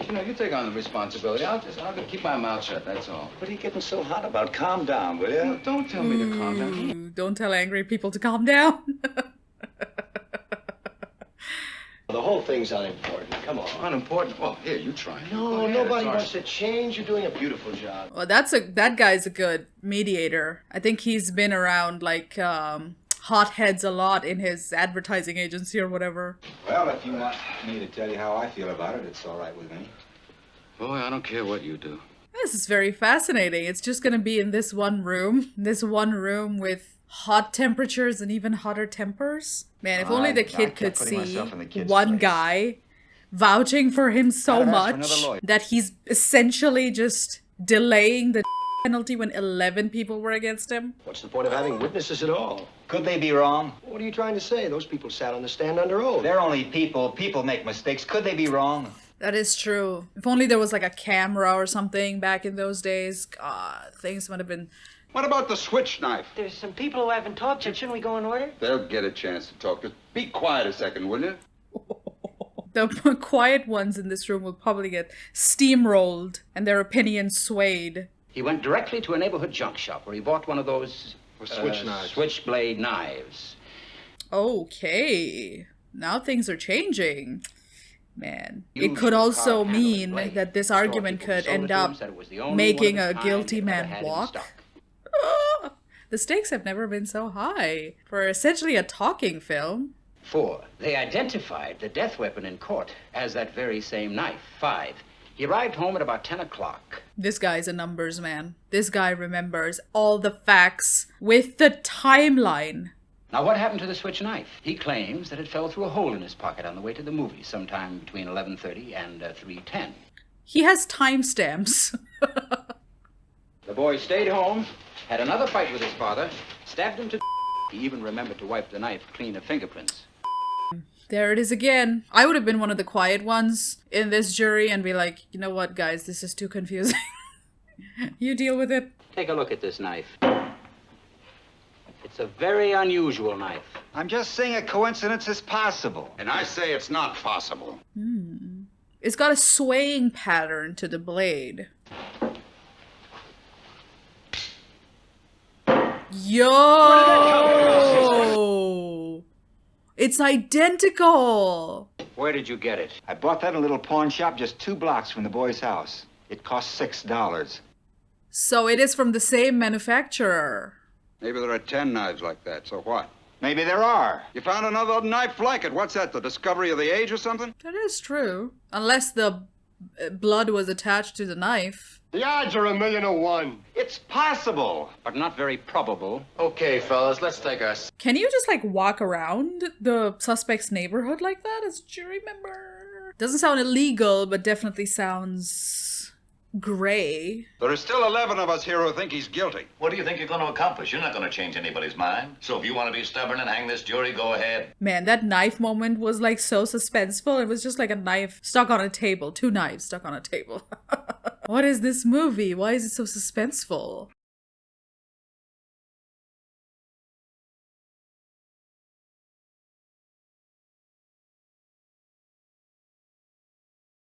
You know, you take on the responsibility. I'll keep my mouth shut, that's all. What are you getting so hot about? Calm down, will you? No, don't tell me to calm down. Don't tell angry people to calm down. The whole thing's unimportant. Come on. Unimportant? Well, here, you try. No, nobody wants to change. You're doing a beautiful job. Well, that guy's a good mediator. I think he's been around like hotheads a lot in his advertising agency or whatever. Well, if you want me to tell you how I feel about it, it's all right with me. Boy, I don't care what you do. This is very fascinating. It's just gonna be in this one room with hot temperatures and even hotter tempers. Man, if only the kid could see one guy vouching for him so much that he's essentially just delaying the penalty when 11 people were against him. What's the point of having witnesses at all? Could they be wrong? What are you trying to say? Those people sat on the stand under oath. They're only people. People make mistakes. Could they be wrong? That is true. If only there was like a camera or something back in those days, God, things would have been... What about the switch knife? There's some people who haven't talked yet. Shouldn't we go in order? They'll get a chance to talk. Just be quiet a second, will you? The quiet ones in this room will probably get steamrolled and their opinions swayed. He went directly to a neighborhood junk shop where he bought one of those switchblade knives. Okay. Now things are changing. Man. It could also mean that this argument could end up making a guilty man walk. The stakes have never been so high for essentially a talking film. 4. They identified the death weapon in court as that very same knife. 5. He arrived home at about 10 o'clock. This guy's a numbers man. This guy remembers all the facts with the timeline. Now, what happened to the switch knife? He claims that it fell through a hole in his pocket on the way to the movies sometime between 11:30 and 3:10. He has timestamps. The boy stayed home, had another fight with his father, stabbed him to He even remembered to wipe the knife clean of fingerprints. There it is again. I would have been one of the quiet ones in this jury and be like, you know what, guys, this is too confusing. You deal with it. Take a look at this knife. It's a very unusual knife. I'm just saying a coincidence is possible. And I say it's not possible. It's got a swaying pattern to the blade. Yo! It's identical! Where did you get it? I bought that in a little pawn shop just 2 blocks from the boy's house. It cost $6. So it is from the same manufacturer. Maybe there are 10 knives like that, so what? Maybe there are. You found another knife like it. What's that, the discovery of the age or something? That is true. Unless the blood was attached to the knife. The odds are 1,000,000 to 1. It's possible. But not very probable. Okay, fellas, let's take our... Can you just like walk around the suspect's neighborhood like that as a jury member? Doesn't sound illegal, but definitely sounds gray. There are still 11 of us here who think he's guilty. What do you think you're going to accomplish? You're not going to change anybody's mind. So if you want to be stubborn and hang this jury, go ahead. Man, that knife moment was like so suspenseful. It was just like a knife stuck on a table. 2 knives stuck on a table. What is this movie? Why is it so suspenseful?